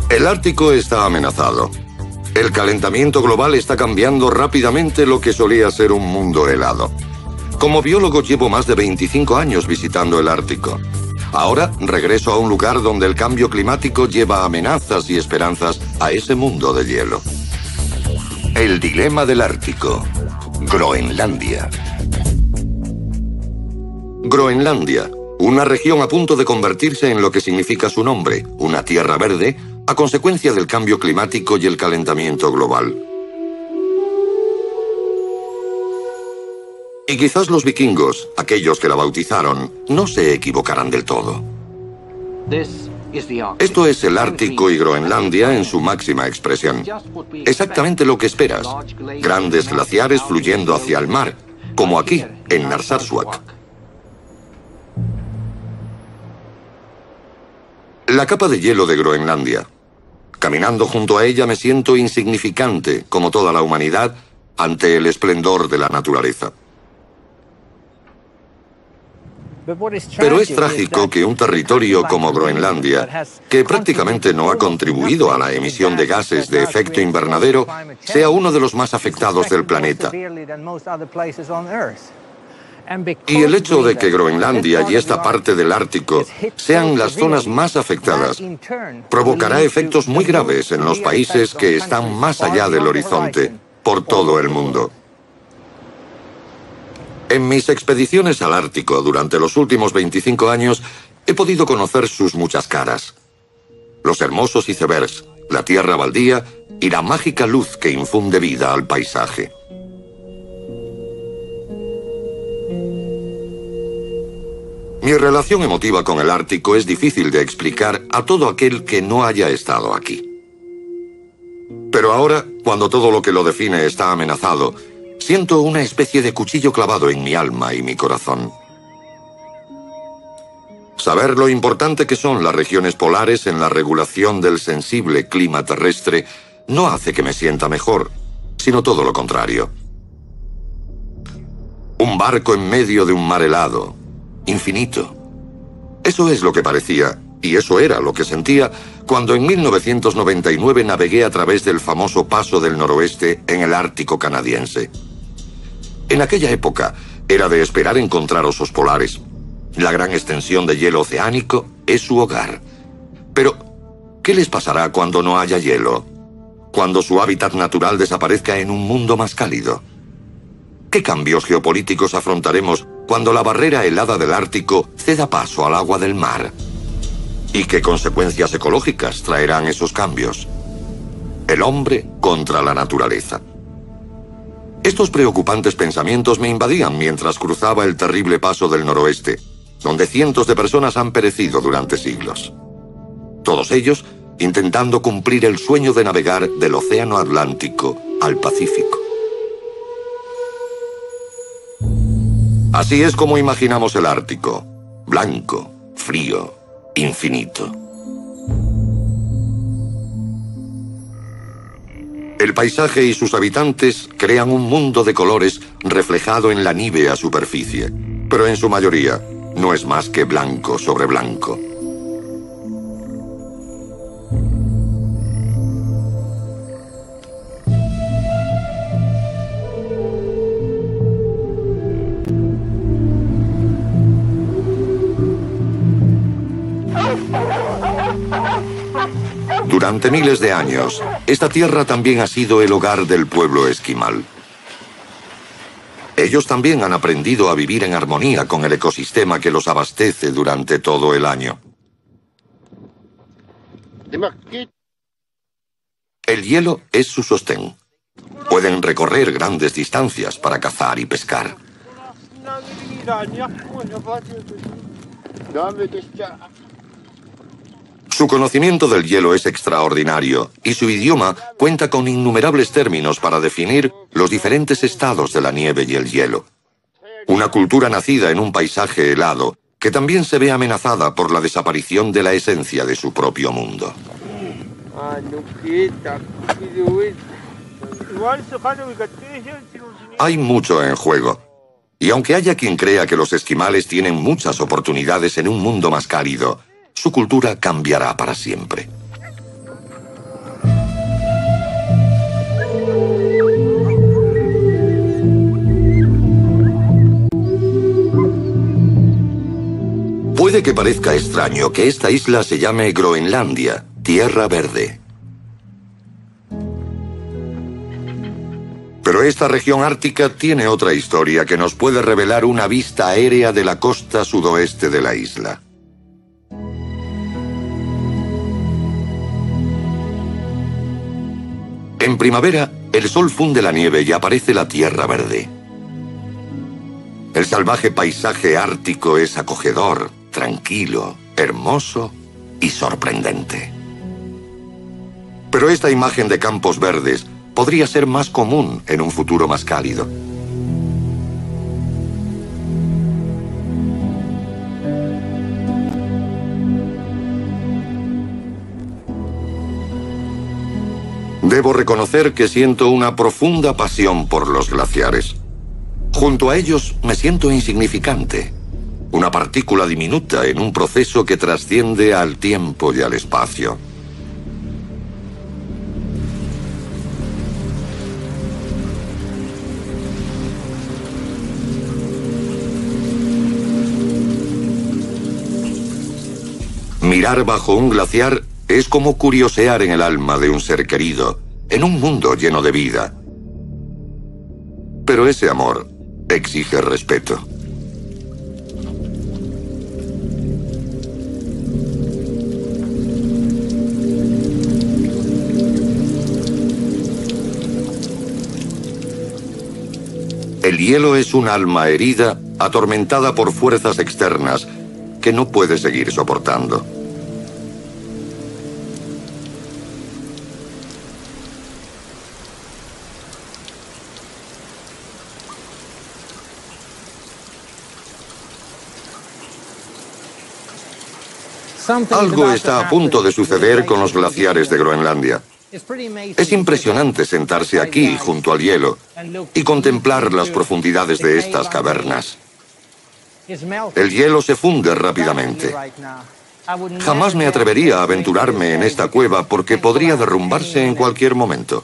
El Ártico está amenazado. El calentamiento global está cambiando rápidamente lo que solía ser un mundo helado. Como biólogo llevo más de 25 años visitando el Ártico. Ahora regreso a un lugar donde el cambio climático lleva amenazas y esperanzas a ese mundo de hielo. El dilema del Ártico. Groenlandia. Groenlandia, una región a punto de convertirse en lo que significa su nombre, una tierra verde, a consecuencia del cambio climático y el calentamiento global. Y quizás los vikingos, aquellos que la bautizaron, no se equivocarán del todo. Esto es el Ártico y Groenlandia en su máxima expresión. Exactamente lo que esperas. Grandes glaciares fluyendo hacia el mar, como aquí, en Narsarsuaq. La capa de hielo de Groenlandia. Caminando junto a ella me siento insignificante, como toda la humanidad, ante el esplendor de la naturaleza. Pero es trágico que un territorio como Groenlandia, que prácticamente no ha contribuido a la emisión de gases de efecto invernadero, sea uno de los más afectados del planeta. Y el hecho de que Groenlandia y esta parte del Ártico sean las zonas más afectadas provocará efectos muy graves en los países que están más allá del horizonte, por todo el mundo. En mis expediciones al Ártico durante los últimos 25 años he podido conocer sus muchas caras. Los hermosos icebergs, la tierra baldía y la mágica luz que infunde vida al paisaje. Mi relación emotiva con el Ártico es difícil de explicar a todo aquel que no haya estado aquí. Pero ahora, cuando todo lo que lo define está amenazado, siento una especie de cuchillo clavado en mi alma y mi corazón. Saber lo importante que son las regiones polares en la regulación del sensible clima terrestre no hace que me sienta mejor, sino todo lo contrario. Un barco en medio de un mar helado, infinito. Eso es lo que parecía, y eso era lo que sentía, cuando en 1999 navegué a través del famoso Paso del Noroeste en el Ártico canadiense. En aquella época era de esperar encontrar osos polares. La gran extensión de hielo oceánico es su hogar. Pero, ¿qué les pasará cuando no haya hielo? Cuando su hábitat natural desaparezca en un mundo más cálido. ¿Qué cambios geopolíticos afrontaremos cuando la barrera helada del Ártico ceda paso al agua del mar? ¿Y qué consecuencias ecológicas traerán esos cambios? El hombre contra la naturaleza. Estos preocupantes pensamientos me invadían mientras cruzaba el terrible Paso del Noroeste, donde cientos de personas han perecido durante siglos. Todos ellos intentando cumplir el sueño de navegar del Océano Atlántico al Pacífico. Así es como imaginamos el Ártico, blanco, frío, infinito. El paisaje y sus habitantes crean un mundo de colores reflejado en la nívea superficie, pero en su mayoría no es más que blanco sobre blanco. Durante miles de años, esta tierra también ha sido el hogar del pueblo esquimal. Ellos también han aprendido a vivir en armonía con el ecosistema que los abastece durante todo el año. El hielo es su sostén. Pueden recorrer grandes distancias para cazar y pescar. Su conocimiento del hielo es extraordinario y su idioma cuenta con innumerables términos para definir los diferentes estados de la nieve y el hielo. Una cultura nacida en un paisaje helado que también se ve amenazada por la desaparición de la esencia de su propio mundo. Hay mucho en juego. Y aunque haya quien crea que los esquimales tienen muchas oportunidades en un mundo más cálido, su cultura cambiará para siempre. Puede que parezca extraño que esta isla se llame Groenlandia, Tierra Verde. Pero esta región ártica tiene otra historia que nos puede revelar una vista aérea de la costa sudoeste de la isla. En primavera, el sol funde la nieve y aparece la tierra verde. El salvaje paisaje ártico es acogedor, tranquilo, hermoso y sorprendente. Pero esta imagen de campos verdes podría ser más común en un futuro más cálido. Debo reconocer que siento una profunda pasión por los glaciares. Junto a ellos me siento insignificante, una partícula diminuta en un proceso que trasciende al tiempo y al espacio. Mirar bajo un glaciar es como curiosear en el alma de un ser querido, en un mundo lleno de vida. Pero ese amor exige respeto. El hielo es un alma herida, atormentada por fuerzas externas, que no puede seguir soportando. Algo está a punto de suceder con los glaciares de Groenlandia. Es impresionante sentarse aquí, junto al hielo, y contemplar las profundidades de estas cavernas. El hielo se funde rápidamente. Jamás me atrevería a aventurarme en esta cueva porque podría derrumbarse en cualquier momento.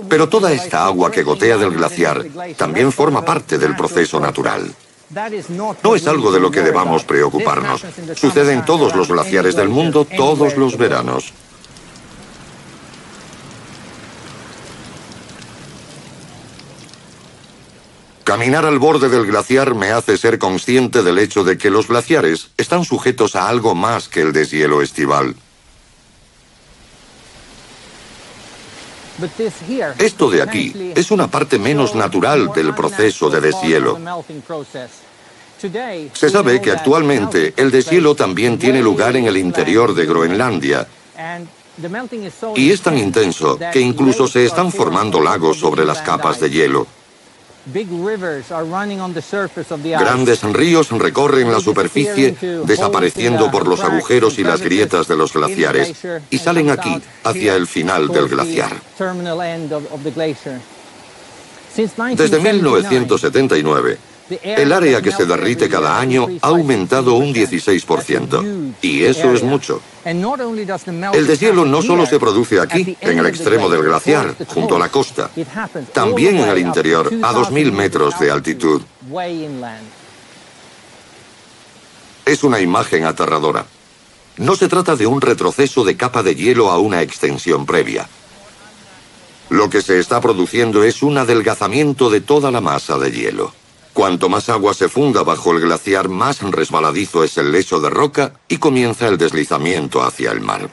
Pero toda esta agua que gotea del glaciar también forma parte del proceso natural. No es algo de lo que debamos preocuparnos. Sucede en todos los glaciares del mundo todos los veranos. Caminar al borde del glaciar me hace ser consciente del hecho de que los glaciares están sujetos a algo más que el deshielo estival. Esto de aquí es una parte menos natural del proceso de deshielo. Se sabe que actualmente el deshielo también tiene lugar en el interior de Groenlandia, y es tan intenso que incluso se están formando lagos sobre las capas de hielo. Grandes ríos recorren la superficie, desapareciendo por los agujeros y las grietas de los glaciares, y salen aquí, hacia el final del glaciar. Desde 1979, el área que se derrite cada año ha aumentado un 16%, y eso es mucho. El deshielo no solo se produce aquí, en el extremo del glaciar, junto a la costa, también en el interior, a 2000 metros de altitud. Es una imagen aterradora. No se trata de un retroceso de capa de hielo a una extensión previa. Lo que se está produciendo es un adelgazamiento de toda la masa de hielo. Cuanto más agua se funda bajo el glaciar, más resbaladizo es el lecho de roca y comienza el deslizamiento hacia el mar.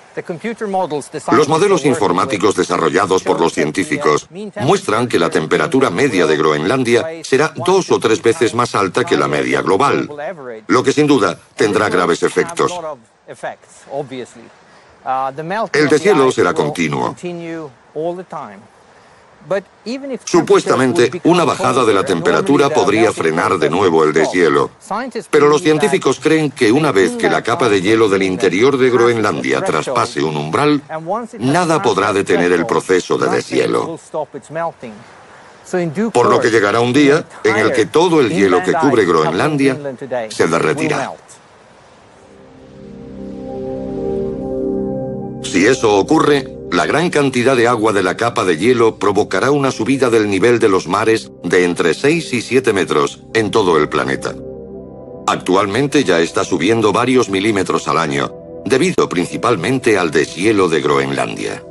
Los modelos informáticos desarrollados por los científicos muestran que la temperatura media de Groenlandia será 2 o 3 veces más alta que la media global, lo que sin duda tendrá graves efectos. El deshielo será continuo. Supuestamente, una bajada de la temperatura podría frenar de nuevo el deshielo. Pero los científicos creen que una vez que la capa de hielo del interior de Groenlandia traspase un umbral, nada podrá detener el proceso de deshielo. Por lo que llegará un día en el que todo el hielo que cubre Groenlandia se derretirá. Si eso ocurre, la gran cantidad de agua de la capa de hielo provocará una subida del nivel de los mares de entre 6 y 7 metros en todo el planeta. Actualmente ya está subiendo varios milímetros al año, debido principalmente al deshielo de Groenlandia.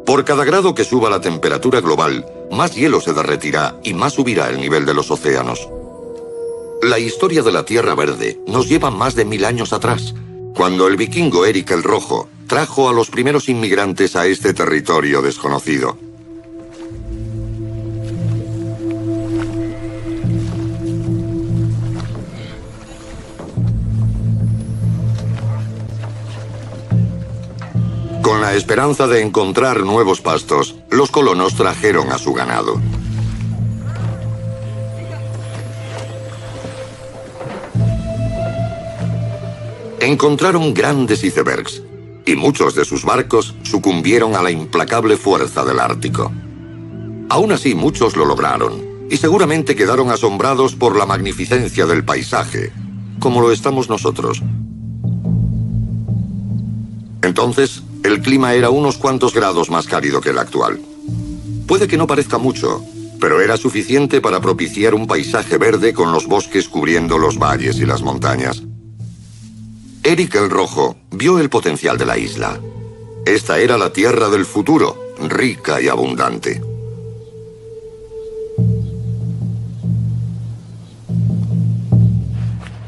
Por cada grado que suba la temperatura global, más hielo se derretirá y más subirá el nivel de los océanos. La historia de la Tierra Verde nos lleva más de 1000 años atrás, cuando el vikingo Erik el Rojo trajo a los primeros inmigrantes a este territorio desconocido. Con la esperanza de encontrar nuevos pastos, los colonos trajeron a su ganado. Encontraron grandes icebergs, y muchos de sus barcos sucumbieron a la implacable fuerza del Ártico. Aún así, muchos lo lograron, y seguramente quedaron asombrados por la magnificencia del paisaje, como lo estamos nosotros. Entonces, el clima era unos cuantos grados más cálido que el actual. Puede que no parezca mucho, pero era suficiente para propiciar un paisaje verde con los bosques cubriendo los valles y las montañas. Erik el Rojo vio el potencial de la isla. Esta era la tierra del futuro, rica y abundante.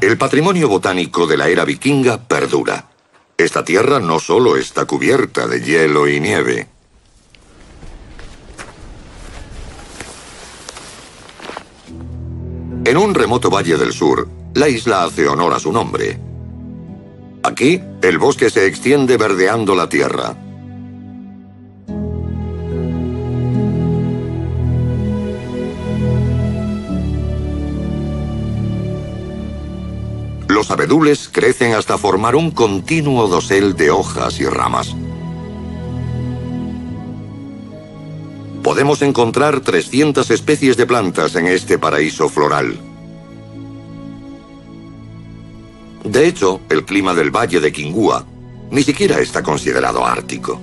El patrimonio botánico de la era vikinga perdura. Esta tierra no solo está cubierta de hielo y nieve. En un remoto valle del sur, la isla hace honor a su nombre. Aquí, el bosque se extiende verdeando la tierra. Los abedules crecen hasta formar un continuo dosel de hojas y ramas. Podemos encontrar 300 especies de plantas en este paraíso floral. De hecho, el clima del valle de Kingua ni siquiera está considerado ártico.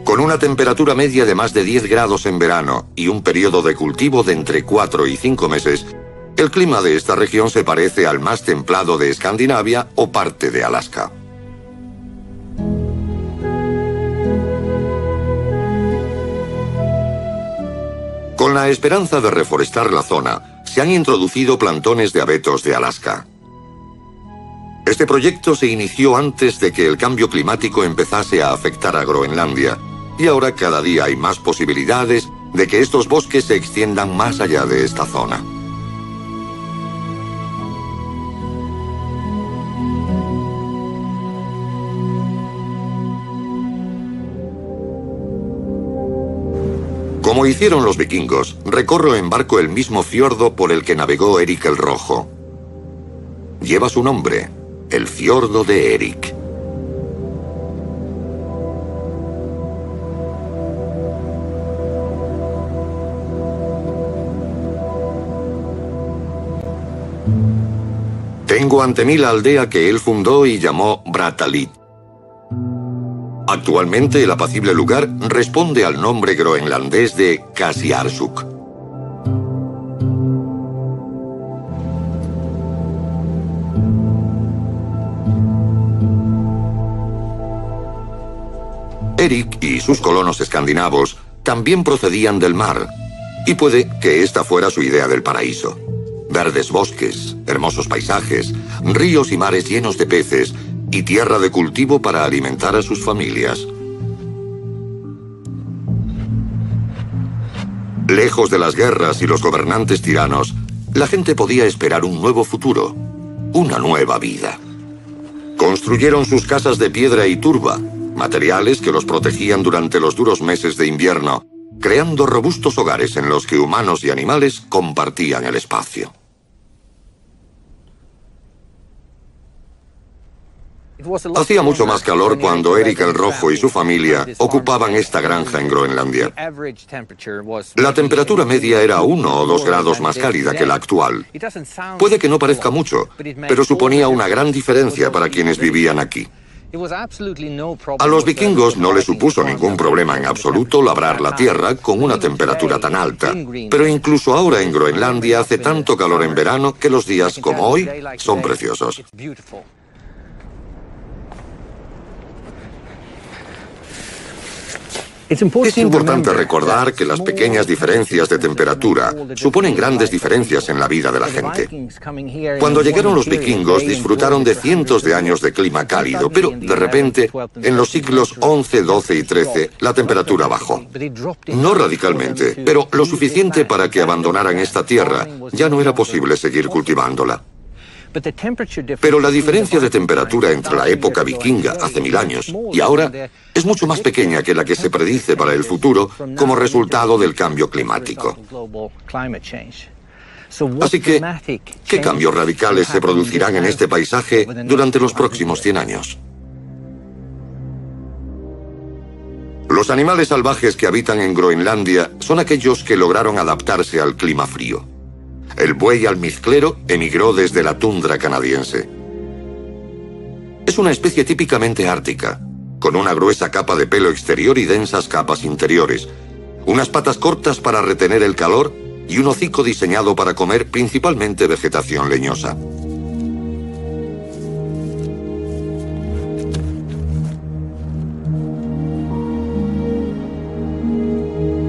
Con una temperatura media de más de 10 grados en verano y un periodo de cultivo de entre 4 y 5 meses, el clima de esta región se parece al más templado de Escandinavia o parte de Alaska. Con la esperanza de reforestar la zona, se han introducido plantones de abetos de Alaska. Este proyecto se inició antes de que el cambio climático empezase a afectar a Groenlandia, y ahora cada día hay más posibilidades de que estos bosques se extiendan más allá de esta zona. Como hicieron los vikingos, recorro en barco el mismo fiordo por el que navegó Erik el Rojo. Lleva su nombre, el fiordo de Erik. Tengo ante mí la aldea que él fundó y llamó Brattahlid. Actualmente el apacible lugar responde al nombre groenlandés de Qasiarsuk. Erik y sus colonos escandinavos también procedían del mar, y puede que esta fuera su idea del paraíso. Verdes bosques, hermosos paisajes, ríos y mares llenos de peces, y tierra de cultivo para alimentar a sus familias. Lejos de las guerras y los gobernantes tiranos, la gente podía esperar un nuevo futuro, una nueva vida. Construyeron sus casas de piedra y turba, materiales que los protegían durante los duros meses de invierno, creando robustos hogares en los que humanos y animales compartían el espacio. Hacía mucho más calor cuando Eric el Rojo y su familia ocupaban esta granja en Groenlandia. La temperatura media era 1 o 2 grados más cálida que la actual. Puede que no parezca mucho, pero suponía una gran diferencia para quienes vivían aquí. A los vikingos no les supuso ningún problema en absoluto labrar la tierra con una temperatura tan alta, pero incluso ahora en Groenlandia hace tanto calor en verano que los días como hoy son preciosos. Es importante recordar que las pequeñas diferencias de temperatura suponen grandes diferencias en la vida de la gente. Cuando llegaron los vikingos disfrutaron de cientos de años de clima cálido, pero de repente, en los siglos XI, XII y XIII, la temperatura bajó. No radicalmente, pero lo suficiente para que abandonaran esta tierra. Ya no era posible seguir cultivándola. Pero la diferencia de temperatura entre la época vikinga, hace 1000 años, y ahora es mucho más pequeña que la que se predice para el futuro como resultado del cambio climático. Así que, ¿qué cambios radicales se producirán en este paisaje durante los próximos 100 años? Los animales salvajes que habitan en Groenlandia son aquellos que lograron adaptarse al clima frío. El buey almizclero emigró desde la tundra canadiense. Es una especie típicamente ártica, con una gruesa capa de pelo exterior y densas capas interiores, unas patas cortas para retener el calor y un hocico diseñado para comer principalmente vegetación leñosa.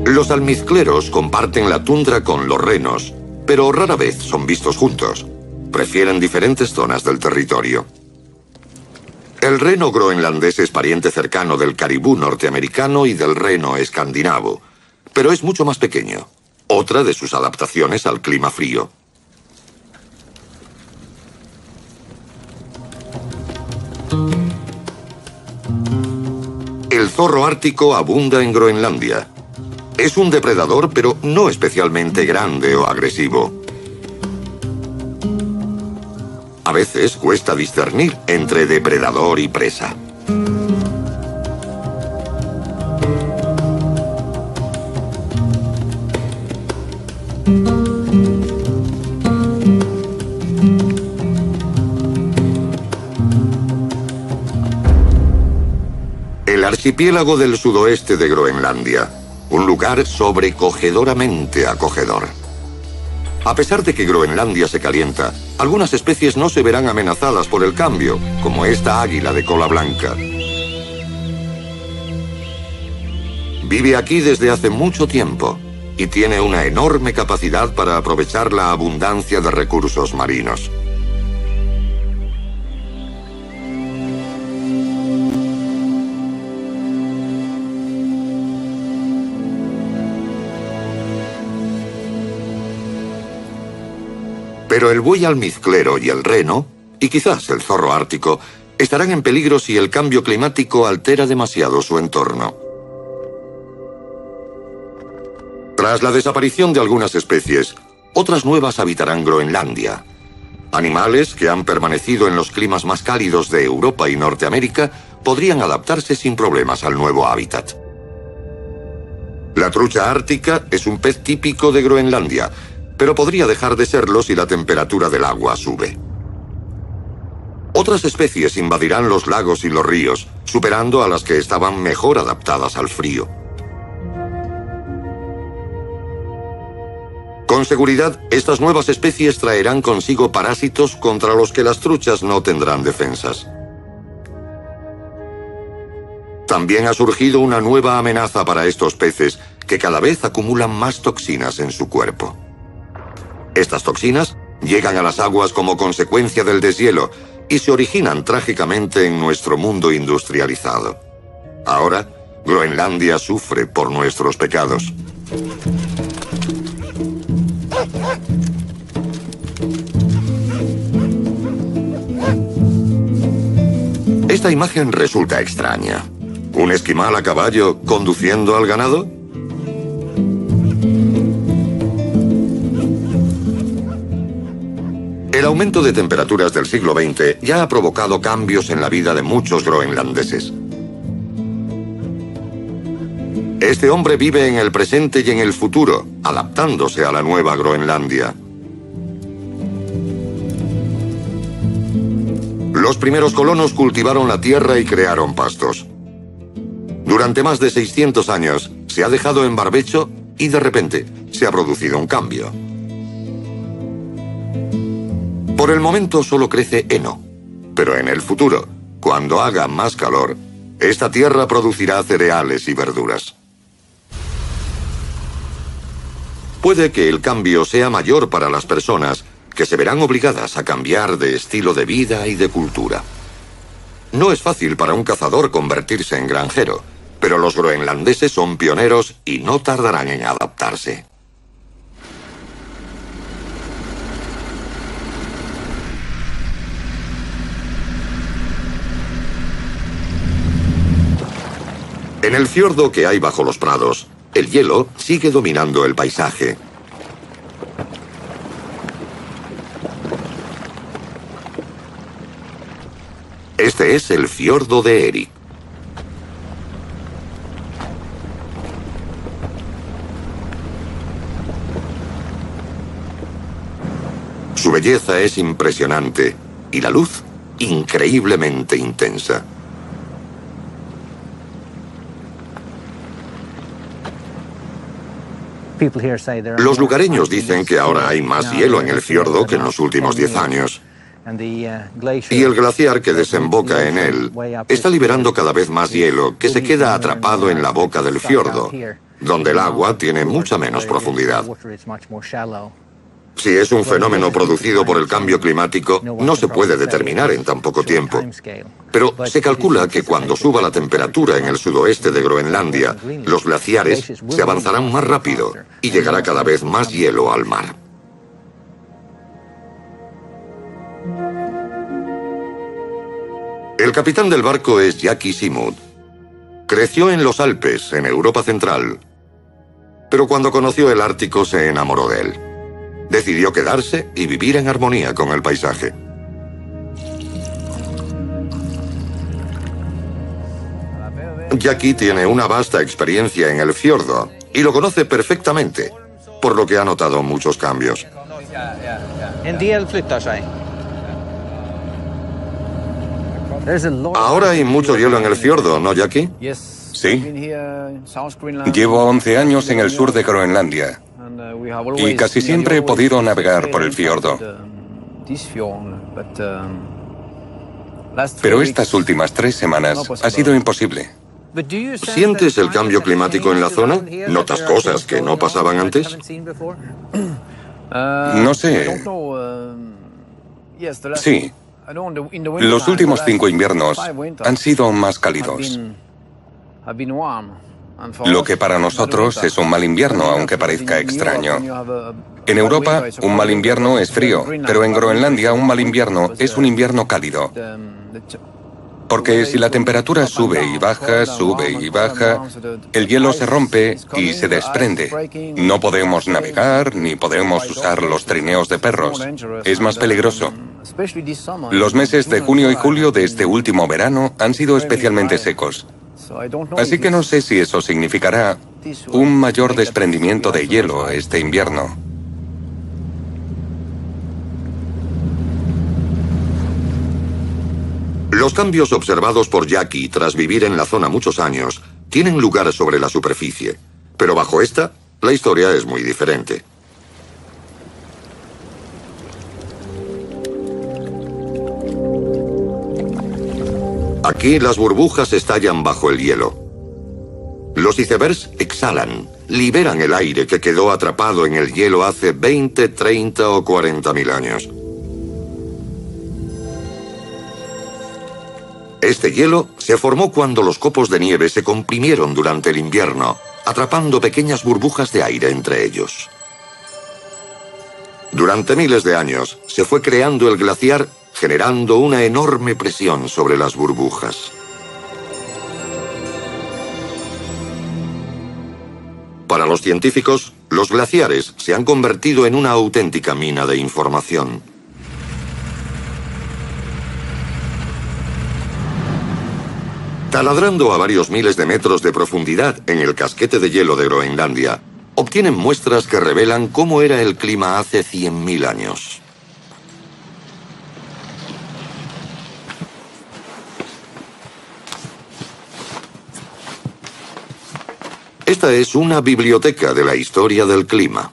Los almizcleros comparten la tundra con los renos, pero rara vez son vistos juntos. Prefieren diferentes zonas del territorio. El reno groenlandés es pariente cercano del caribú norteamericano y del reno escandinavo, pero es mucho más pequeño, otra de sus adaptaciones al clima frío. El zorro ártico abunda en Groenlandia. Es un depredador, pero no especialmente grande o agresivo. A veces cuesta discernir entre depredador y presa. El archipiélago del sudoeste de Groenlandia. Un lugar sobrecogedoramente acogedor. A pesar de que Groenlandia se calienta, algunas especies no se verán amenazadas por el cambio, como esta águila de cola blanca. Vive aquí desde hace mucho tiempo y tiene una enorme capacidad para aprovechar la abundancia de recursos marinos. Pero el buey almizclero y el reno, y quizás el zorro ártico, estarán en peligro si el cambio climático altera demasiado su entorno. Tras la desaparición de algunas especies, otras nuevas habitarán Groenlandia. Animales que han permanecido en los climas más cálidos de Europa y Norteamérica podrían adaptarse sin problemas al nuevo hábitat. La trucha ártica es un pez típico de Groenlandia, pero podría dejar de serlo si la temperatura del agua sube. Otras especies invadirán los lagos y los ríos, superando a las que estaban mejor adaptadas al frío. Con seguridad, estas nuevas especies traerán consigo parásitos contra los que las truchas no tendrán defensas. También ha surgido una nueva amenaza para estos peces, que cada vez acumulan más toxinas en su cuerpo. Estas toxinas llegan a las aguas como consecuencia del deshielo y se originan trágicamente en nuestro mundo industrializado. Ahora, Groenlandia sufre por nuestros pecados. Esta imagen resulta extraña. ¿Un esquimal a caballo conduciendo al ganado? El aumento de temperaturas del siglo XX ya ha provocado cambios en la vida de muchos groenlandeses. Este hombre vive en el presente y en el futuro, adaptándose a la nueva Groenlandia. Los primeros colonos cultivaron la tierra y crearon pastos. Durante más de 600 años se ha dejado en barbecho y de repente se ha producido un cambio. Por el momento solo crece heno, pero en el futuro, cuando haga más calor, esta tierra producirá cereales y verduras. Puede que el cambio sea mayor para las personas que se verán obligadas a cambiar de estilo de vida y de cultura. No es fácil para un cazador convertirse en granjero, pero los groenlandeses son pioneros y no tardarán en adaptarse. En el fiordo que hay bajo los prados, el hielo sigue dominando el paisaje. Este es el fiordo de Erik. Su belleza es impresionante y la luz increíblemente intensa. Los lugareños dicen que ahora hay más hielo en el fiordo que en los últimos 10 años. Y el glaciar que desemboca en él está liberando cada vez más hielo que se queda atrapado en la boca del fiordo, donde el agua tiene mucha menos profundidad. Si es un fenómeno producido por el cambio climático, no se puede determinar en tan poco tiempo. Pero se calcula que cuando suba la temperatura en el sudoeste de Groenlandia, los glaciares se avanzarán más rápido y llegará cada vez más hielo al mar. El capitán del barco es Jackie Simut. Creció en los Alpes, en Europa Central, pero cuando conoció el Ártico se enamoró de él. Decidió quedarse y vivir en armonía con el paisaje. Jackie tiene una vasta experiencia en el fiordo y lo conoce perfectamente, por lo que ha notado muchos cambios. Ahora hay mucho hielo en el fiordo, ¿no, Jackie? Sí. Llevo 11 años en el sur de Groenlandia y casi siempre he podido navegar por el fiordo. Pero estas últimas 3 semanas ha sido imposible. ¿Sientes el cambio climático en la zona? ¿Notas cosas que no pasaban antes? No sé. Sí. Los últimos 5 inviernos han sido más cálidos. Lo que para nosotros es un mal invierno, aunque parezca extraño. En Europa, un mal invierno es frío, pero en Groenlandia un mal invierno es un invierno cálido. Porque si la temperatura sube y baja, el hielo se rompe y se desprende. No podemos navegar ni podemos usar los trineos de perros. Es más peligroso. Los meses de junio y julio de este último verano han sido especialmente secos. Así que no sé si eso significará un mayor desprendimiento de hielo este invierno. Los cambios observados por Jackie tras vivir en la zona muchos años tienen lugar sobre la superficie, pero bajo esta, la historia es muy diferente. Aquí las burbujas estallan bajo el hielo. Los icebergs exhalan, liberan el aire que quedó atrapado en el hielo hace 20, 30 o 40.000 años. Este hielo se formó cuando los copos de nieve se comprimieron durante el invierno, atrapando pequeñas burbujas de aire entre ellos. Durante miles de años se fue creando el glaciar, generando una enorme presión sobre las burbujas. Para los científicos, los glaciares se han convertido en una auténtica mina de información. Taladrando a varios miles de metros de profundidad en el casquete de hielo de Groenlandia, obtienen muestras que revelan cómo era el clima hace 100.000 años. Esta es una biblioteca de la historia del clima.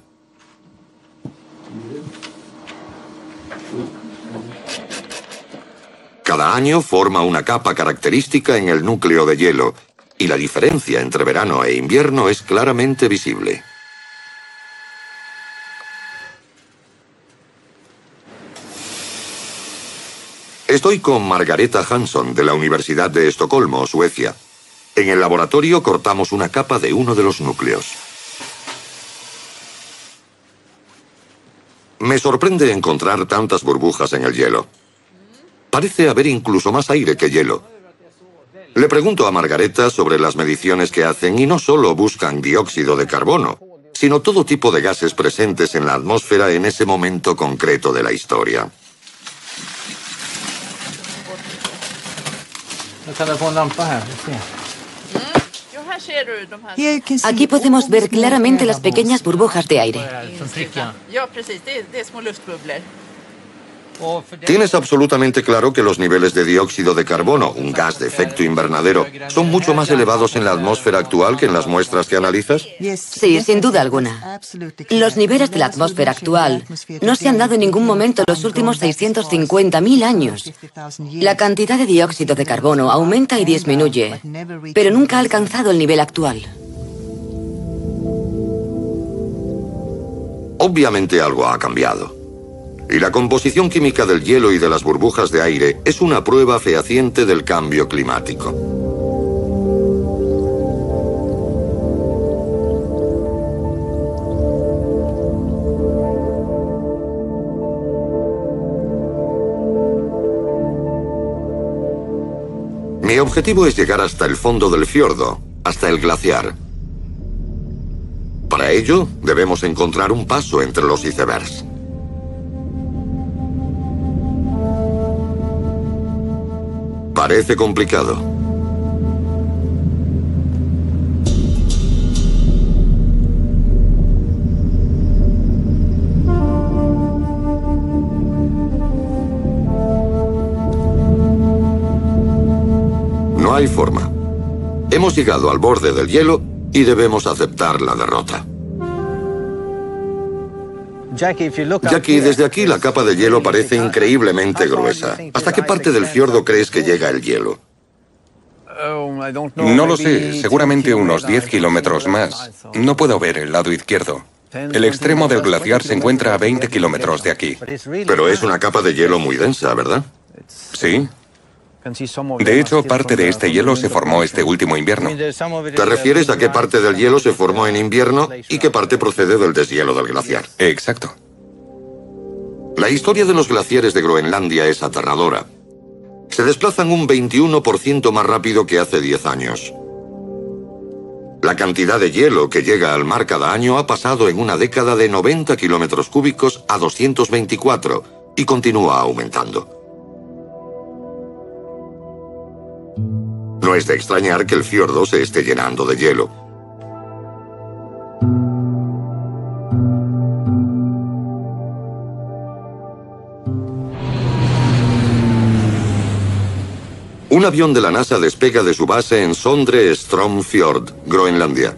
Cada año forma una capa característica en el núcleo de hielo, y la diferencia entre verano e invierno es claramente visible. Estoy con Margareta Hansson de la Universidad de Estocolmo, Suecia. En el laboratorio cortamos una capa de uno de los núcleos. Me sorprende encontrar tantas burbujas en el hielo. Parece haber incluso más aire que hielo. Le pregunto a Margareta sobre las mediciones que hacen y no solo buscan dióxido de carbono, sino todo tipo de gases presentes en la atmósfera en ese momento concreto de la historia. Aquí podemos ver claramente las pequeñas burbujas de aire. Tienes absolutamente claro que los niveles de dióxido de carbono, un gas de efecto invernadero, son mucho más elevados en la atmósfera actual que en las muestras que analizas. Sí, sin duda alguna. Los niveles de la atmósfera actual no se han dado en ningún momento en los últimos 650.000 años. La cantidad de dióxido de carbono aumenta y disminuye, pero nunca ha alcanzado el nivel actual. Obviamente algo ha cambiado. Y la composición química del hielo y de las burbujas de aire es una prueba fehaciente del cambio climático. Mi objetivo es llegar hasta el fondo del fiordo, hasta el glaciar. Para ello, debemos encontrar un paso entre los icebergs. Parece complicado. No hay forma. Hemos llegado al borde del hielo y debemos aceptar la derrota. Jackie, desde aquí la capa de hielo parece increíblemente gruesa. ¿Hasta qué parte del fiordo crees que llega el hielo? No lo sé, seguramente unos 10 kilómetros más. No puedo ver el lado izquierdo. El extremo del glaciar se encuentra a 20 kilómetros de aquí. Pero es una capa de hielo muy densa, ¿verdad? Sí. De hecho, parte de este hielo se formó este último invierno. ¿Te refieres a qué parte del hielo se formó en invierno y qué parte procede del deshielo del glaciar? Exacto. La historia de los glaciares de Groenlandia es aterradora. Se desplazan un 21% más rápido que hace 10 años. La cantidad de hielo que llega al mar cada año ha pasado en una década de 90 kilómetros cúbicos a 224 y continúa aumentando. No es de extrañar que el fiordo se esté llenando de hielo. Un avión de la NASA despega de su base en Sondre Strom Fjord, Groenlandia.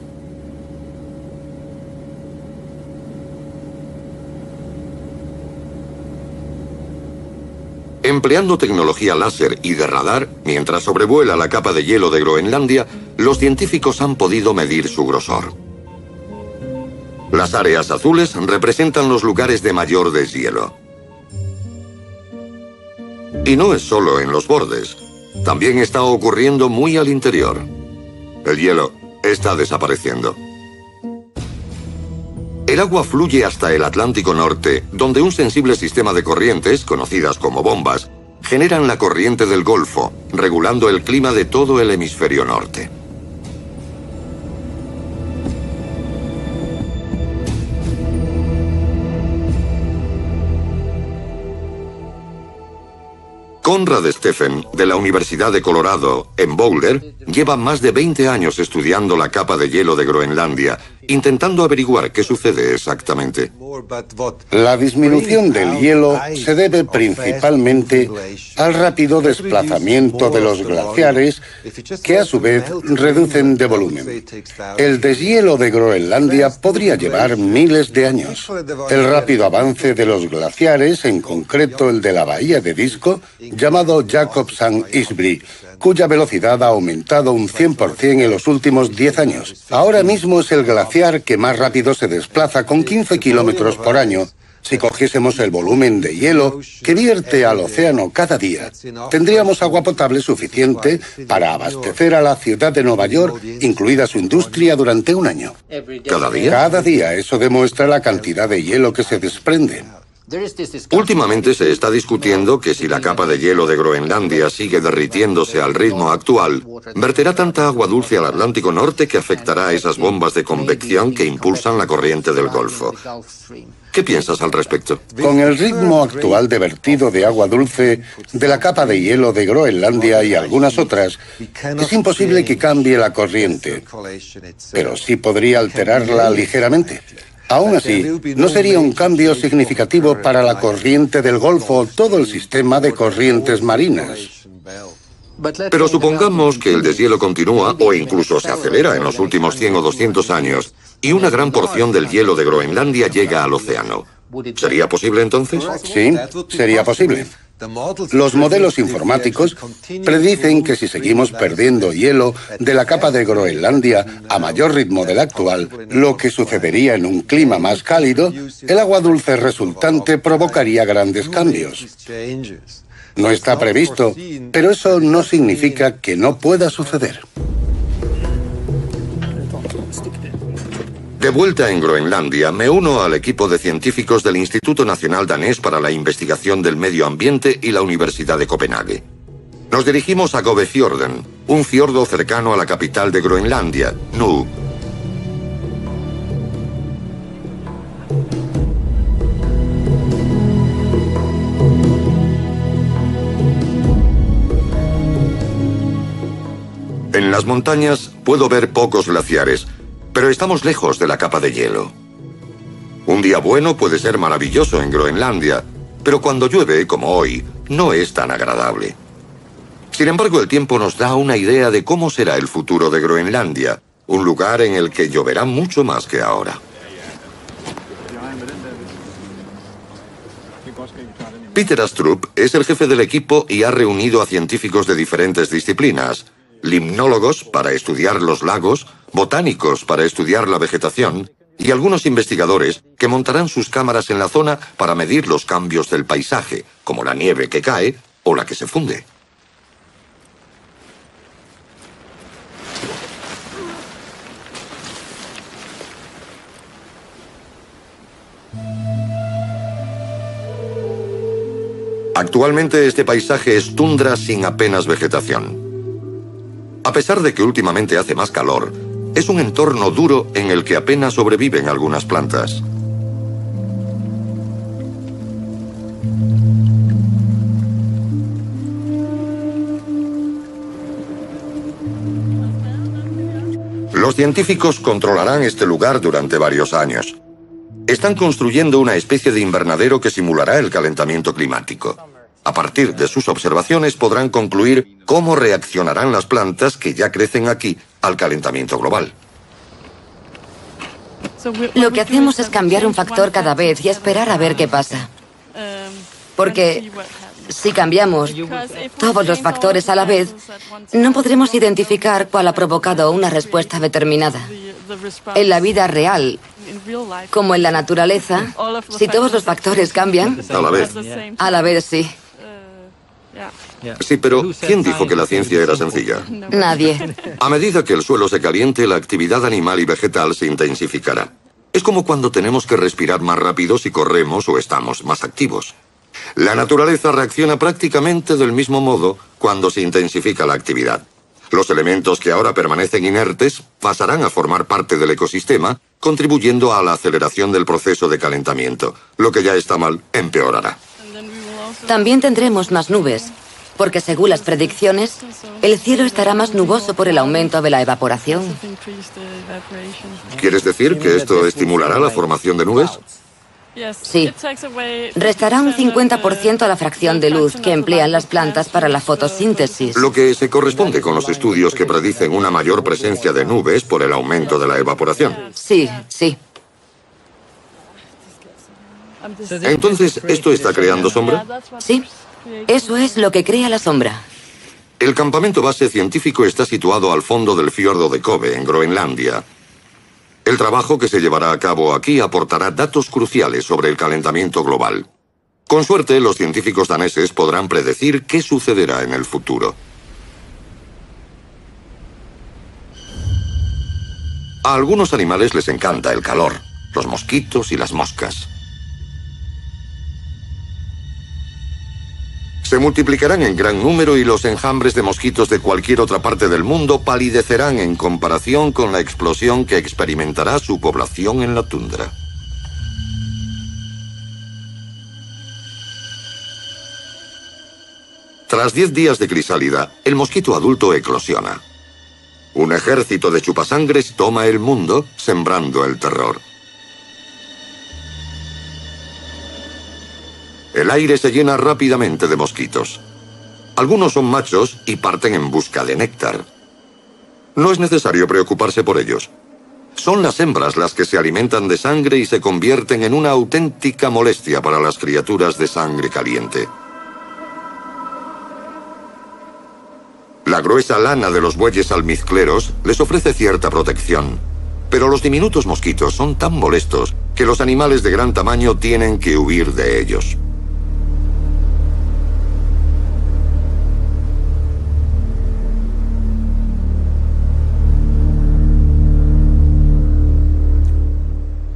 Empleando tecnología láser y de radar, mientras sobrevuela la capa de hielo de Groenlandia, los científicos han podido medir su grosor. Las áreas azules representan los lugares de mayor deshielo. Y no es solo en los bordes, también está ocurriendo muy al interior. El hielo está desapareciendo. El agua fluye hasta el Atlántico Norte, donde un sensible sistema de corrientes, conocidas como bombas, generan la corriente del Golfo, regulando el clima de todo el hemisferio norte. Conrad Steffen, de la Universidad de Colorado, en Boulder, lleva más de 20 años estudiando la capa de hielo de Groenlandia, intentando averiguar qué sucede exactamente. La disminución del hielo se debe principalmente al rápido desplazamiento de los glaciares, que a su vez reducen de volumen. El deshielo de Groenlandia podría llevar miles de años. El rápido avance de los glaciares, en concreto el de la bahía de Disco, llamado Jacobsen Isbry, cuya velocidad ha aumentado un 100% en los últimos 10 años. Ahora mismo es el glaciar que más rápido se desplaza, con 15 kilómetros por año. Si cogiésemos el volumen de hielo que vierte al océano cada día, tendríamos agua potable suficiente para abastecer a la ciudad de Nueva York, incluida su industria, durante un año. ¿Cada día? Cada día. Eso demuestra la cantidad de hielo que se desprende. Últimamente se está discutiendo que si la capa de hielo de Groenlandia sigue derritiéndose al ritmo actual, verterá tanta agua dulce al Atlántico Norte que afectará a esas bombas de convección que impulsan la corriente del Golfo. ¿Qué piensas al respecto? Con el ritmo actual de vertido de agua dulce de la capa de hielo de Groenlandia y algunas otras, es imposible que cambie la corriente, pero sí podría alterarla ligeramente. Aún así, no sería un cambio significativo para la corriente del Golfo o todo el sistema de corrientes marinas. Pero supongamos que el deshielo continúa o incluso se acelera en los últimos 100 o 200 años y una gran porción del hielo de Groenlandia llega al océano. ¿Sería posible entonces? Sí, sería posible. Los modelos informáticos predicen que si seguimos perdiendo hielo de la capa de Groenlandia a mayor ritmo del actual, lo que sucedería en un clima más cálido, el agua dulce resultante provocaría grandes cambios. No está previsto, pero eso no significa que no pueda suceder. De vuelta en Groenlandia, me uno al equipo de científicos del Instituto Nacional Danés para la Investigación del Medio Ambiente y la Universidad de Copenhague. Nos dirigimos a Govefjorden, un fiordo cercano a la capital de Groenlandia, Nuuk. En las montañas puedo ver pocos glaciares, pero estamos lejos de la capa de hielo. Un día bueno puede ser maravilloso en Groenlandia, pero cuando llueve, como hoy, no es tan agradable. Sin embargo, el tiempo nos da una idea de cómo será el futuro de Groenlandia, un lugar en el que lloverá mucho más que ahora. Peter Astrup es el jefe del equipo y ha reunido a científicos de diferentes disciplinas: limnólogos para estudiar los lagos, botánicos para estudiar la vegetación y algunos investigadores que montarán sus cámaras en la zona para medir los cambios del paisaje, como la nieve que cae o la que se funde. Actualmente este paisaje es tundra sin apenas vegetación. A pesar de que últimamente hace más calor, es un entorno duro en el que apenas sobreviven algunas plantas. Los científicos controlarán este lugar durante varios años. Están construyendo una especie de invernadero que simulará el calentamiento climático. A partir de sus observaciones podrán concluir cómo reaccionarán las plantas que ya crecen aquí al calentamiento global. Lo que hacemos es cambiar un factor cada vez y esperar a ver qué pasa. Porque si cambiamos todos los factores a la vez, no podremos identificar cuál ha provocado una respuesta determinada. En la vida real, como en la naturaleza, si todos los factores cambian... A la vez, sí. Sí, pero ¿quién dijo que la ciencia era sencilla? Nadie. A medida que el suelo se caliente, la actividad animal y vegetal se intensificará. Es como cuando tenemos que respirar más rápido si corremos o estamos más activos. La naturaleza reacciona prácticamente del mismo modo cuando se intensifica la actividad. Los elementos que ahora permanecen inertes pasarán a formar parte del ecosistema, contribuyendo a la aceleración del proceso de calentamiento. Lo que ya está mal empeorará. También tendremos más nubes. porque según las predicciones, el cielo estará más nuboso por el aumento de la evaporación. ¿Quieres decir que esto estimulará la formación de nubes? Sí. Restará un 50% a la fracción de luz que emplean las plantas para la fotosíntesis. Lo que se corresponde con los estudios que predicen una mayor presencia de nubes por el aumento de la evaporación. Sí, sí. Entonces, ¿esto está creando sombra? Sí. Eso es lo que crea la sombra. El campamento base científico está situado al fondo del fiordo de Kobe, en Groenlandia. El trabajo que se llevará a cabo aquí aportará datos cruciales sobre el calentamiento global. Con suerte, los científicos daneses podrán predecir qué sucederá en el futuro. A algunos animales les encanta el calor, los mosquitos y las moscas. Se multiplicarán en gran número y los enjambres de mosquitos de cualquier otra parte del mundo palidecerán en comparación con la explosión que experimentará su población en la tundra. Tras 10 días de crisálida, el mosquito adulto eclosiona. Un ejército de chupasangres toma el mundo, sembrando el terror. El aire se llena rápidamente de mosquitos. Algunos son machos y parten en busca de néctar. No es necesario preocuparse por ellos. Son las hembras las que se alimentan de sangre y se convierten en una auténtica molestia para las criaturas de sangre caliente. La gruesa lana de los bueyes almizcleros les ofrece cierta protección, pero los diminutos mosquitos son tan molestos que los animales de gran tamaño tienen que huir de ellos.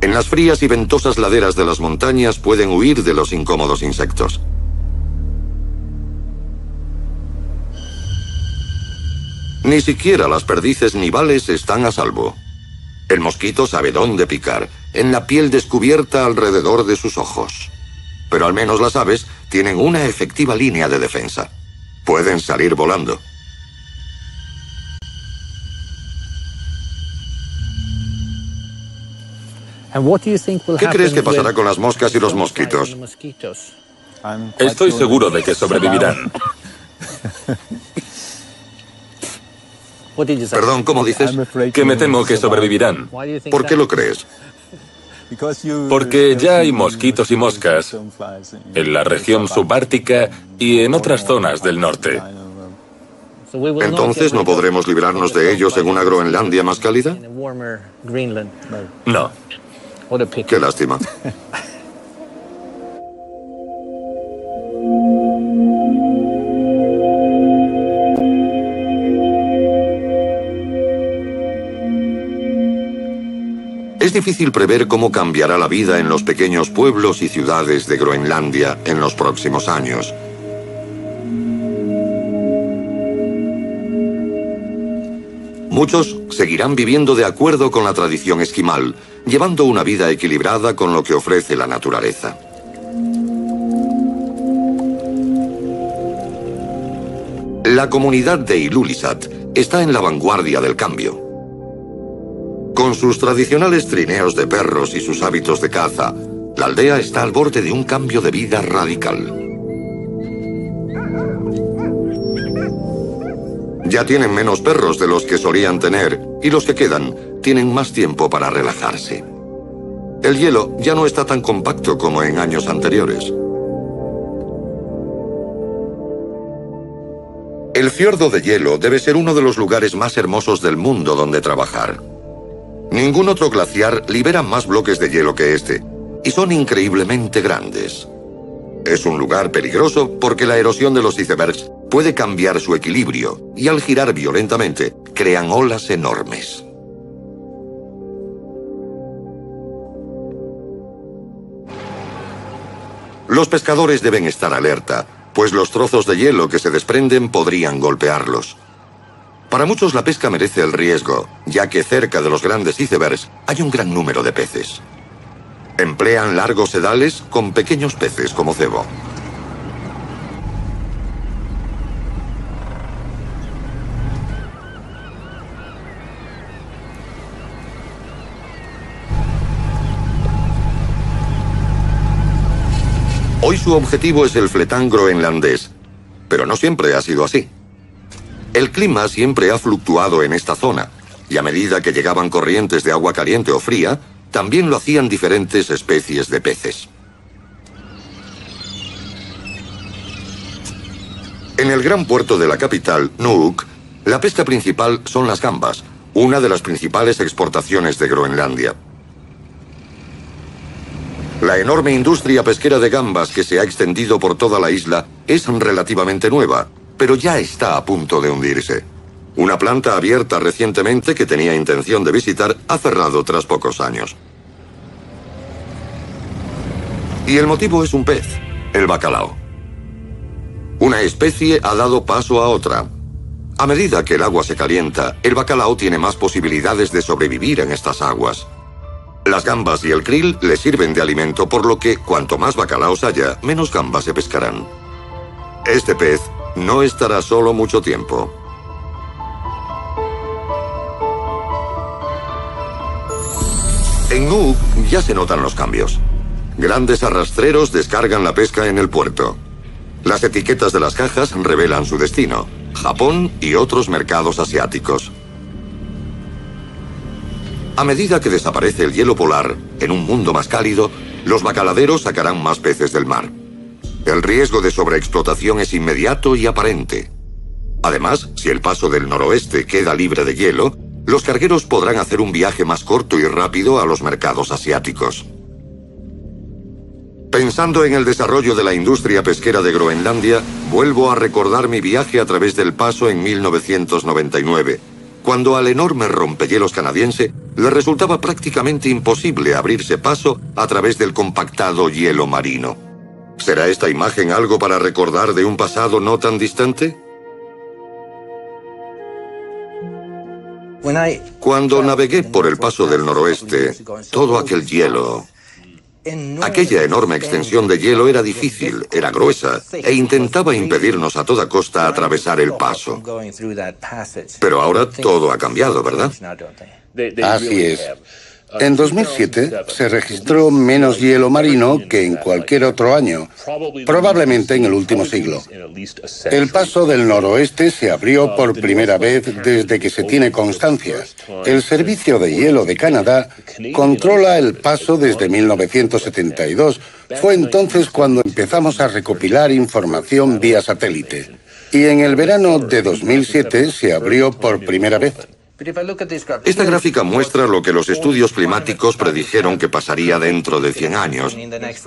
En las frías y ventosas laderas de las montañas pueden huir de los incómodos insectos. Ni siquiera las perdices nivales están a salvo. El mosquito sabe dónde picar, en la piel descubierta alrededor de sus ojos. Pero al menos las aves tienen una efectiva línea de defensa. Pueden salir volando. ¿Qué crees que pasará con las moscas y los mosquitos? Estoy seguro de que sobrevivirán. Perdón, ¿cómo dices? Que me temo que sobrevivirán. ¿Por qué lo crees? Porque ya hay mosquitos y moscas en la región subártica y en otras zonas del norte. ¿Entonces no podremos librarnos de ellos en una Groenlandia más cálida? No. Qué lástima. Es difícil prever cómo cambiará la vida en los pequeños pueblos y ciudades de Groenlandia en los próximos años. Muchos seguirán viviendo de acuerdo con la tradición esquimal, llevando una vida equilibrada con lo que ofrece la naturaleza. La comunidad de Ilulissat está en la vanguardia del cambio. Con sus tradicionales trineos de perros y sus hábitos de caza, la aldea está al borde de un cambio de vida radical. Ya tienen menos perros de los que solían tener, y los que quedan tienen más tiempo para relajarse. El hielo ya no está tan compacto como en años anteriores. El fiordo de hielo debe ser uno de los lugares más hermosos del mundo donde trabajar. Ningún otro glaciar libera más bloques de hielo que este, y son increíblemente grandes. Es un lugar peligroso porque la erosión de los icebergs puede cambiar su equilibrio, y al girar violentamente, crean olas enormes. Los pescadores deben estar alerta, pues los trozos de hielo que se desprenden podrían golpearlos. Para muchos la pesca merece el riesgo, ya que cerca de los grandes icebergs hay un gran número de peces. Emplean largos sedales con pequeños peces como cebo. Hoy su objetivo es el fletán groenlandés, pero no siempre ha sido así. El clima siempre ha fluctuado en esta zona, y a medida que llegaban corrientes de agua caliente o fría, también lo hacían diferentes especies de peces. En el gran puerto de la capital, Nuuk, la pesca principal son las gambas, una de las principales exportaciones de Groenlandia. La enorme industria pesquera de gambas que se ha extendido por toda la isla es relativamente nueva, pero ya está a punto de hundirse. Una planta abierta recientemente que tenía intención de visitar ha cerrado tras pocos años. Y el motivo es un pez, el bacalao. Una especie ha dado paso a otra. A medida que el agua se calienta, el bacalao tiene más posibilidades de sobrevivir en estas aguas. Las gambas y el krill le sirven de alimento, por lo que cuanto más bacalaos haya, menos gambas se pescarán. Este pez no estará solo mucho tiempo. En Nuuk ya se notan los cambios. Grandes arrastreros descargan la pesca en el puerto. Las etiquetas de las cajas revelan su destino: Japón y otros mercados asiáticos. A medida que desaparece el hielo polar, en un mundo más cálido, los bacaladeros sacarán más peces del mar. El riesgo de sobreexplotación es inmediato y aparente. Además, si el paso del noroeste queda libre de hielo, los cargueros podrán hacer un viaje más corto y rápido a los mercados asiáticos. Pensando en el desarrollo de la industria pesquera de Groenlandia, vuelvo a recordar mi viaje a través del paso en 1999, cuando al enorme rompehielos canadiense le resultaba prácticamente imposible abrirse paso a través del compactado hielo marino. ¿Será esta imagen algo para recordar de un pasado no tan distante? Cuando navegué por el paso del noroeste, todo aquel hielo, aquella enorme extensión de hielo era difícil, era gruesa, e intentaba impedirnos a toda costa atravesar el paso. Pero ahora todo ha cambiado, ¿verdad? Así es. En 2007 se registró menos hielo marino que en cualquier otro año, probablemente en el último siglo. El paso del noroeste se abrió por primera vez desde que se tiene constancia. El Servicio de Hielo de Canadá controla el paso desde 1972. Fue entonces cuando empezamos a recopilar información vía satélite. Y en el verano de 2007 se abrió por primera vez. Esta gráfica muestra lo que los estudios climáticos predijeron que pasaría dentro de 100 años,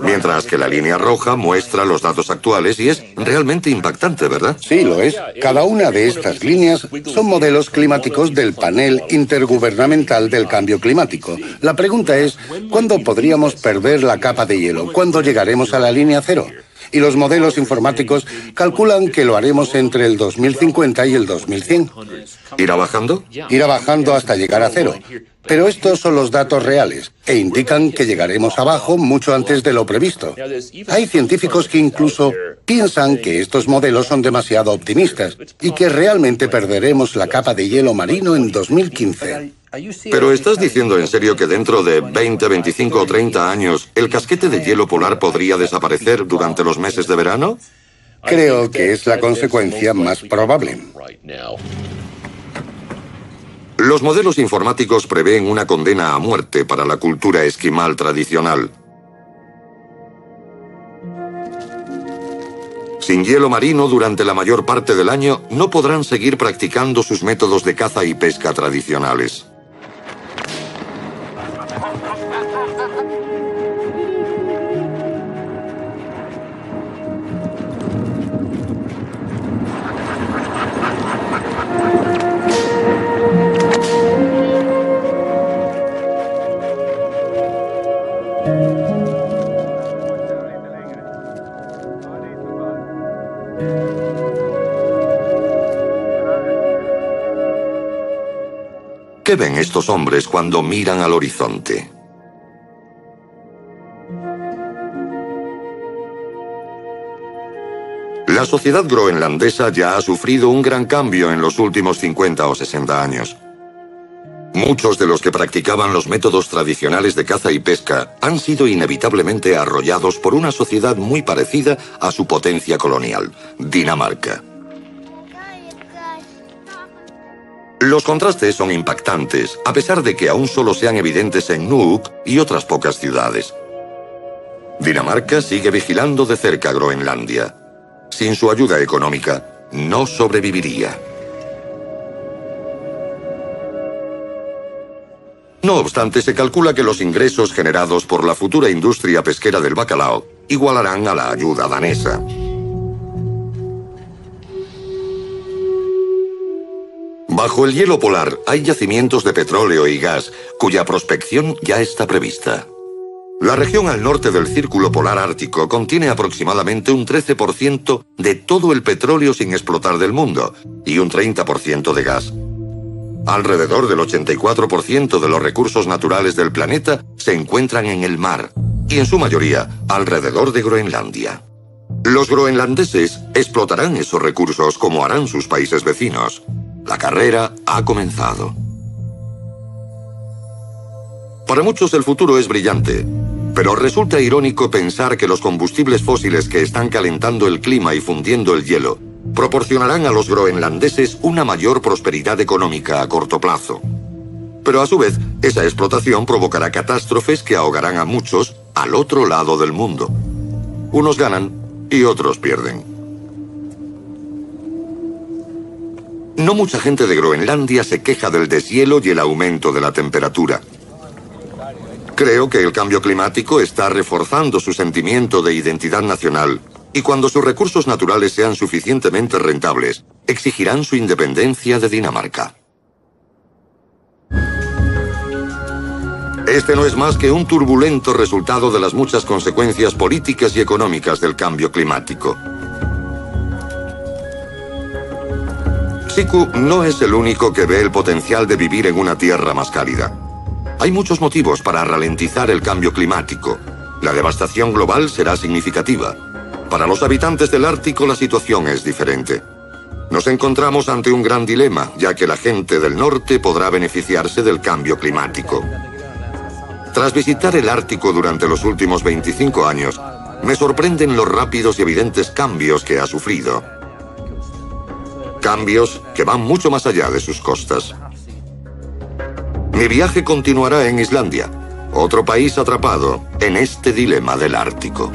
mientras que la línea roja muestra los datos actuales y es realmente impactante, ¿verdad? Sí, lo es. Cada una de estas líneas son modelos climáticos del Panel Intergubernamental del Cambio Climático. La pregunta es, ¿cuándo podríamos perder la capa de hielo? ¿Cuándo llegaremos a la línea cero? Y los modelos informáticos calculan que lo haremos entre el 2050 y el 2100. ¿Irá bajando? Irá bajando hasta llegar a cero. Pero estos son los datos reales, e indican que llegaremos abajo mucho antes de lo previsto. Hay científicos que incluso piensan que estos modelos son demasiado optimistas y que realmente perderemos la capa de hielo marino en 2015. ¿Pero estás diciendo en serio que dentro de 20, 25 o 30 años el casquete de hielo polar podría desaparecer durante los meses de verano? Creo que es la consecuencia más probable. Los modelos informáticos prevén una condena a muerte para la cultura esquimal tradicional. Sin hielo marino durante la mayor parte del año, no podrán seguir practicando sus métodos de caza y pesca tradicionales. ¿Qué ven estos hombres cuando miran al horizonte? La sociedad groenlandesa ya ha sufrido un gran cambio en los últimos 50 o 60 años. Muchos de los que practicaban los métodos tradicionales de caza y pesca han sido inevitablemente arrollados por una sociedad muy parecida a su potencia colonial, Dinamarca. Los contrastes son impactantes, a pesar de que aún solo sean evidentes en Nuuk y otras pocas ciudades. Dinamarca sigue vigilando de cerca Groenlandia. Sin su ayuda económica, no sobreviviría. No obstante, se calcula que los ingresos generados por la futura industria pesquera del bacalao igualarán a la ayuda danesa. Bajo el hielo polar hay yacimientos de petróleo y gas, cuya prospección ya está prevista. La región al norte del Círculo Polar Ártico contiene aproximadamente un 13% de todo el petróleo sin explotar del mundo y un 30% de gas. Alrededor del 84% de los recursos naturales del planeta se encuentran en el mar, y en su mayoría alrededor de Groenlandia. Los groenlandeses explotarán esos recursos como harán sus países vecinos. La carrera ha comenzado. Para muchos el futuro es brillante, pero resulta irónico pensar que los combustibles fósiles que están calentando el clima y fundiendo el hielo proporcionarán a los groenlandeses una mayor prosperidad económica a corto plazo. Pero a su vez, esa explotación provocará catástrofes que ahogarán a muchos al otro lado del mundo. Unos ganan y otros pierden. No mucha gente de Groenlandia se queja del deshielo y el aumento de la temperatura. Creo que el cambio climático está reforzando su sentimiento de identidad nacional y cuando sus recursos naturales sean suficientemente rentables, exigirán su independencia de Dinamarca. Este no es más que un turbulento resultado de las muchas consecuencias políticas y económicas del cambio climático. Siku no es el único que ve el potencial de vivir en una tierra más cálida. Hay muchos motivos para ralentizar el cambio climático. La devastación global será significativa. Para los habitantes del Ártico la situación es diferente. Nos encontramos ante un gran dilema, ya que la gente del norte podrá beneficiarse del cambio climático. Tras visitar el Ártico durante los últimos 25 años, me sorprenden los rápidos y evidentes cambios que ha sufrido. Cambios que van mucho más allá de sus costas. Mi viaje continuará en Islandia, otro país atrapado en este dilema del Ártico.